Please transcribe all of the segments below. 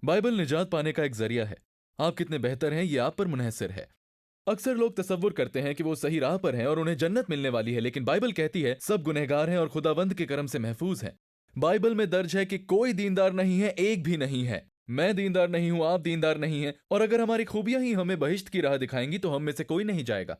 Bible निजात पाने का एक जरिया है। आप कितने बेहतर हैं ये आप पर मुनहसर है। अक्सर लोग तसव्वुर करते हैं कि वो सही राह पर हैं और उन्हें जन्नत मिलने वाली है, लेकिन बाइबल कहती है सब गुनहगार हैं और खुदावंद के करम से महफूज हैं। बाइबल में दर्ज है कि कोई दीनदार नहीं है, एक भी नहीं है। मैं दीनदार नहीं हूं, आप दीनदार नहीं हैं, और अगर हमारी खूबियां ही हमें बहिश्त की राह दिखाएंगी तो हम में से कोई नहीं जाएगा।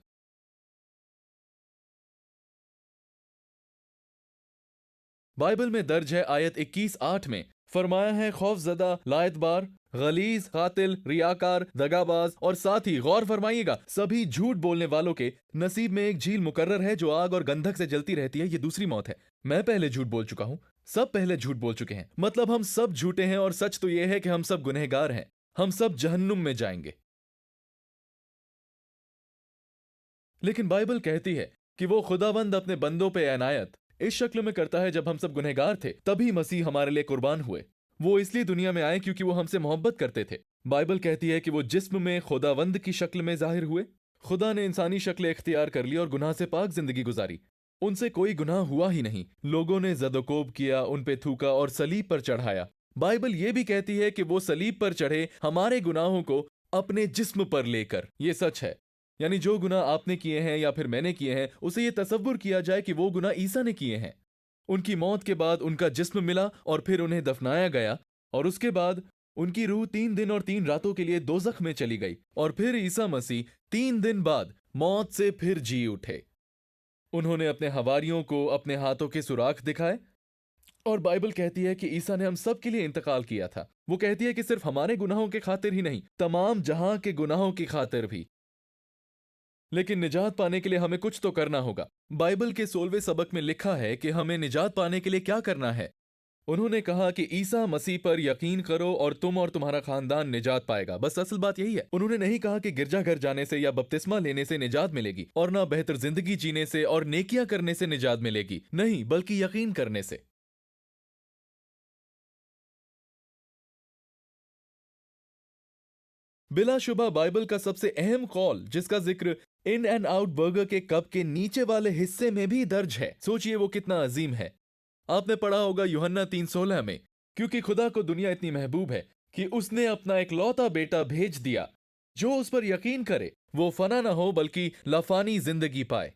बाइबल में दर्ज है आयत 21:8 में फरमाया है, खौफजदा, लायतबार, गलीज, कातिल, रियाकार, दगाबाज और साथ ही गौर फरमाइएगा सभी झूठ बोलने वालों के नसीब में एक झील मुकर्रर है जो आग और गंधक से जलती रहती है। ये दूसरी मौत है। मैं पहले झूठ बोल चुका हूं, सब पहले झूठ बोल चुके हैं। मतलब हम सब झूठे हैं और सच तो यह है कि हम सब गुनहगार हैं। हम सब जहन्नुम में जाएंगे। लेकिन बाइबल कहती है कि वो खुदावंद अपने बंदों पे एनायत इस शक्ल में करता है, जब हम सब गुनहगार थे तभी मसीह हमारे लिए कुर्बान हुए। वो इसलिए दुनिया में आए क्योंकि वो हमसे मोहब्बत करते थे। बाइबल कहती है कि वो जिस्म में खुदावंद की शक्ल में जाहिर हुए। खुदा ने इंसानी शक्ल इख्तियार कर ली और गुनाह से पाक जिंदगी गुजारी। उनसे कोई गुनाह हुआ ही नहीं। लोगों ने जदोकोब किया, उन पे थूका और सलीब पर चढ़ाया। बाइबल ये भी कहती है कि वो सलीब पर चढ़े हमारे गुनाहों को अपने जिस्म पर लेकर। ये सच है। यानी जो गुनाह आपने किए हैं या फिर मैंने किए हैं, उसे ये तसव्वुर किया जाए कि वो गुनाह ईसा ने किए हैं। उनकी मौत के बाद उनका जिस्म मिला और फिर उन्हें दफनाया गया, और उसके बाद उनकी रूह 3 दिन और 3 रातों के लिए दोज़ख में चली गई, और फिर ईसा मसीह 3 दिन बाद मौत से फिर जी उठे। उन्होंने अपने हवारियों को अपने हाथों के सुराख दिखाए, और बाइबल कहती है कि ईसा ने हम सब के लिए इंतकाल किया था। वो कहती है कि सिर्फ हमारे गुनाहों के खातिर ही नहीं, तमाम जहां के गुनाहों की खातिर भी। लेकिन निजात पाने के लिए हमें कुछ तो करना होगा। बाइबल के 16वें सबक में लिखा है कि हमें निजात पाने के लिए क्या करना है। उन्होंने कहा कि ईसा मसीह पर यकीन करो और तुम और तुम्हारा खानदान निजात पाएगा। बस असल बात यही है। उन्होंने नहीं कहा कि गिरजाघर जाने से या बपतिस्मा लेने से निजात मिलेगी, और ना बेहतर जिंदगी जीने से और नेकियां करने से निजात मिलेगी। नहीं, बल्कि यकीन करने से। बिलाशुबा बाइबल का सबसे अहम कॉल, जिसका जिक्र इन एंड आउट बर्गर के कप के नीचे वाले हिस्से में भी दर्ज है। सोचिए वो कितना अजीम है। आपने पढ़ा होगा यूहन्ना 3:16 में, क्योंकि खुदा को दुनिया इतनी महबूब है कि उसने अपना इकलौता बेटा भेज दिया, जो उस पर यकीन करे वो फना ना हो बल्कि लाफानी जिंदगी पाए।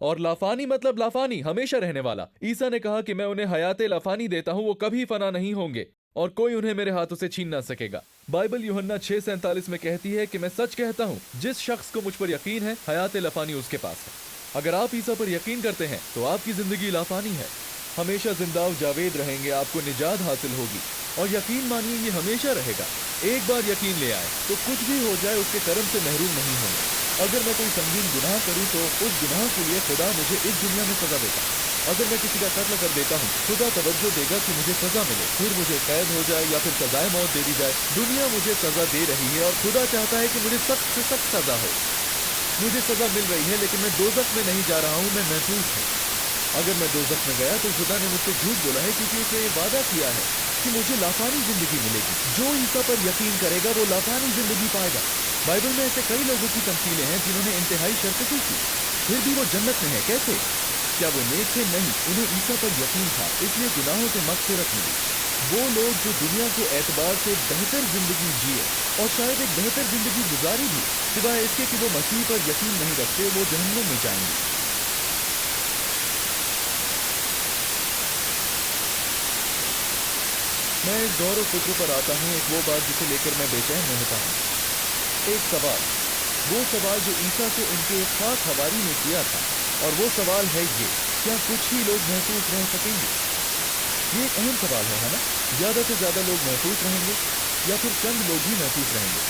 और लाफानी मतलब लाफानी, हमेशा रहने वाला। ईसा ने कहा कि मैं उन्हें हयाते लाफानी देता हूं, वो कभी फना नहीं होंगे और कोई उन्हें मेरे हाथों से छीन ना सकेगा। बाइबल यूहन्ना 6:47 में कहती है कि मैं सच कहता हूं, जिस शख्स को मुझ पर यकीन है, हयाते लाफानी उसके पास है। अगर आप ईसा पर यकीन करते हैं तो आपकी जिंदगी लाफानी है। हमेशा जिंदा जावेद रहेंगे, आपको निजात हासिल होगी। और यकीन मानिए ये हमेशा रहेगा। एक बार यकीन ले आए तो कुछ भी हो जाए उसके कर्म से महरूम नहीं होंगे। अगर मैं कोई संगीन गुनाह करूं तो उस गुनाह के लिए खुदा मुझे इस दुनिया में सजा देगा। अगर मैं किसी का कत्ल कर देता हूं, खुदा तवज्जो देगा कि मुझे सजा मिले, फिर मुझे कैद हो जाए या फिर सजाए मौत दे दी जाए। दुनिया मुझे सजा दे रही है और खुदा चाहता है कि मुझे सख्त से सख्त सजा हो। मुझे सजा मिल रही है लेकिन मैं दोज़ख में नहीं जा रहा हूं, मैं महफूज हूं। अगर मैं दोज़ख में गया तो खुदा ने मुझसे झूठ बोला है, क्योंकि उसने ये वादा किया है कि मुझे लाफानी जिंदगी मिलेगी। जो ईसा पर यकीन करेगा वो लाफानी जिंदगी पाएगा। बाइबल में ऐसे कई लोगों की तमसीलें हैं जिन्होंने इंतहाई शर्कती की, फिर भी वो जन्नत में है। कैसे? क्या वो नेक थे? नहीं, उन्हें ईसा पर यकीन था, इसलिए गुनाहों से मग़फ़िरत मिली। वो लोग जो दुनिया के एतबार से बेहतर जिंदगी जिए और शायद एक बेहतर जिंदगी गुजारी भी, सिवाय इसके कि वो मसीह पर यकीन नहीं रखते, वो जहन्नुम में जाएंगे। मैं इस गौर और फिक्र पर आता हूँ, एक वो बात जिसे लेकर मैं बेचैन रहता हूँ। एक सवाल, वो सवाल जो ईसा से उनके एक खास हवारी ने किया था, और वो सवाल है ये, क्या कुछ ही लोग महफूज रह सकेंगे? ये एक अहम सवाल है ना? ज्यादा से ज्यादा लोग महफूज रहेंगे या फिर चंद लोग ही महफूज रहेंगे?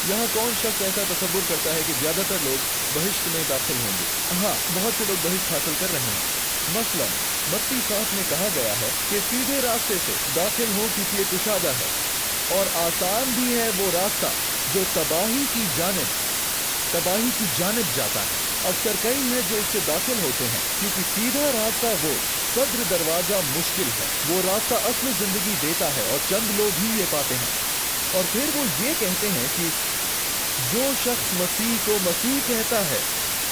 यहाँ कौन शख्स ऐसा तसव्वुर करता है कि ज्यादातर लोग बहिश्त में दाखिल होंगे? हाँ, बहुत से लोग बहिश्त हासिल कर रहे हैं। मसलन मत्ती 7 में कहा गया है कि सीधे रास्ते से दाखिल हो क्योंकि ये कुशादा है और आसान भी है वो रास्ता जो तबाही की जानिब जाता है। अक्सर कई हैं जो इससे दाखिल होते हैं, क्योंकि सीधा रास्ता वो सद्र दरवाजा मुश्किल है। वो रास्ता असली जिंदगी देता है और चंद लोग ही ये पाते हैं। और फिर वो ये कहते हैं कि जो शख्स मसीह को मसीह कहता है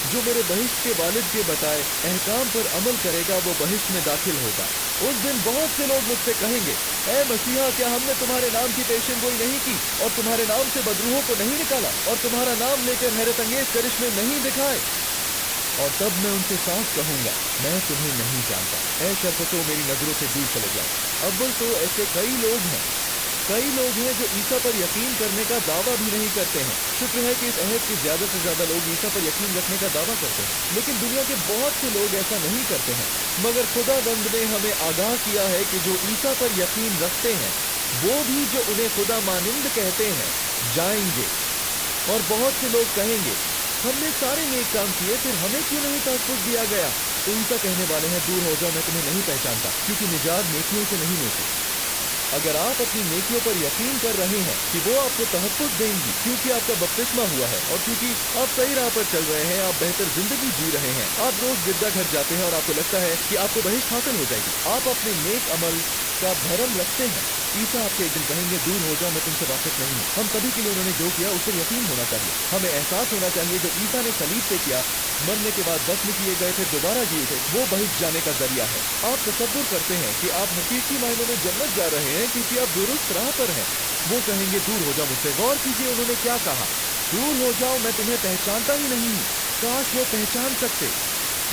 जो मेरे बहिश्त के वालिद के बताए अहकाम पर अमल करेगा वो बहिश्त में दाखिल होगा। उस दिन बहुत से लोग मुझसे कहेंगे, ए मसीहा, क्या हमने तुम्हारे नाम की पेशेनगोई नहीं की और तुम्हारे नाम से बदरूहों को नहीं निकाला और तुम्हारा नाम लेकर हैरत अंगेज करिश्मे नहीं दिखाए? और तब मैं उनसे साफ कहूंगा, मैं तुम्हें नहीं जानता। ऐ शरफतो, मेरी नजरों से दूर चले जाओ। अव्वल तो ऐसे कई लोग हैं जो ईसा पर यकीन करने का दावा भी नहीं करते हैं। शुक्र है कि इस अहद के ज्यादा से ज्यादा लोग ईसा पर यकीन रखने का दावा करते हैं, लेकिन दुनिया के बहुत से लोग ऐसा नहीं करते हैं। मगर खुदावंद ने हमें आगाह किया है कि जो ईसा पर यकीन रखते हैं, वो भी जो उन्हें खुदा मानिंद कहते हैं, जाएंगे। और बहुत से लोग कहेंगे, हमने सारे नेक काम किए, फिर हमें क्यों नहीं तहफ्फुज़ दिया गया? तो ईसा कहने वाले हैं, दूर हो जाओ, मैं तुम्हें नहीं पहचानता, क्योंकि निजात नेकियों से नहीं मिलती। अगर आप अपनी नेकियों पर यकीन कर रहे हैं कि वो आपको तहफ्फुज़ देंगी, क्योंकि आपका बपतिस्मा हुआ है और क्योंकि आप सही राह पर चल रहे हैं, आप बेहतर जिंदगी जी रहे हैं, आप रोज गिरजाघर जाते हैं और आपको लगता है कि आपको बहिश्त हासिल हो जाएगी, आप अपने नेक अमल का भरम रखते हैं, ईसा आपसे एक दिन कहेंगे, दूर हो जाओ, मैं तुमसे वाकिफ नहीं हूँ। हम सभी के लिए उन्होंने जो किया उस पर यकीन होना चाहिए। हमें एहसास होना चाहिए जो ईसा ने सलीब पे किया, मरने के बाद दफन किए गए थे, दोबारा जिए थे, वो बहिश्त जाने का जरिया है। आप तसव्वुर करते हैं कि आप हकीकी मायनों में जन्नत जा रहे हैं क्योंकि आप दुरुस्त राह पर हैं। वो कहेंगे, दूर हो जाओ मुझसे। गौर कीजिए उन्होंने क्या कहा, दूर हो जाओ, मैं तुम्हें पहचानता ही नहीं हूँ। काश वो पहचान सकते।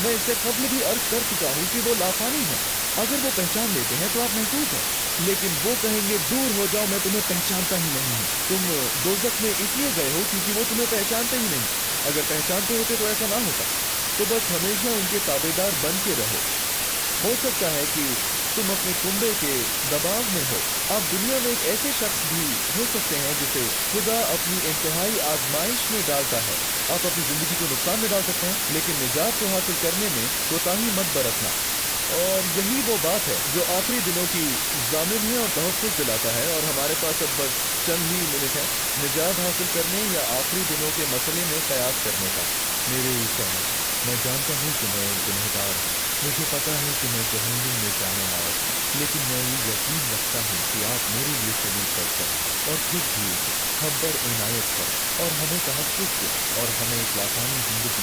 मैं इससे कब्ल भी अर्ज कर चुका हूँ कि वो लाफानी है। अगर वो पहचान लेते हैं तो आप महसूस हैं, लेकिन वो कहेंगे, दूर हो जाओ, मैं तुम्हें पहचानता ही नहीं हूँ। तुम दोज़ख में इसलिए गए हो क्योंकि वो तुम्हें पहचानते ही नहीं। अगर पहचानते होते तो ऐसा ना होता। तो बस हमेशा उनके ताबेदार बन के रहो। हो सकता है कि तुम अपने कुंबे के दबाव में हो। आप दुनिया में एक ऐसे शख्स भी हो सकते हैं जिसे खुदा अपनी इंतहाई आजमाइश में डालता है। आप अपनी जिंदगी को नुकसान में डाल सकते हैं, लेकिन निजात को हासिल करने में कोताही मत बरतना। और यही वो बात है जो आखिरी दिनों की ज़ामिन है और तहफ़्फ़ुज़ दिलाता है। और हमारे पास अब बस चंद ही मिनट है निजात हासिल करने या आखिरी दिनों के मसले में क़यास करने का। मेरे ईसा, मैं जानता हूँ कि मैं एक गुनहगार हूँ। मुझे पता है कि मैं जहन्नुम में जाने लायक हूँ, लेकिन मैं ये यकीन रखता हूँ कि आप मेरे लिए सलीब पर चले और खुद भी हम पर इनायत करें और हमें तहफ़्फ़ुज़ दें और हमें एक लासानी ज़िंदगी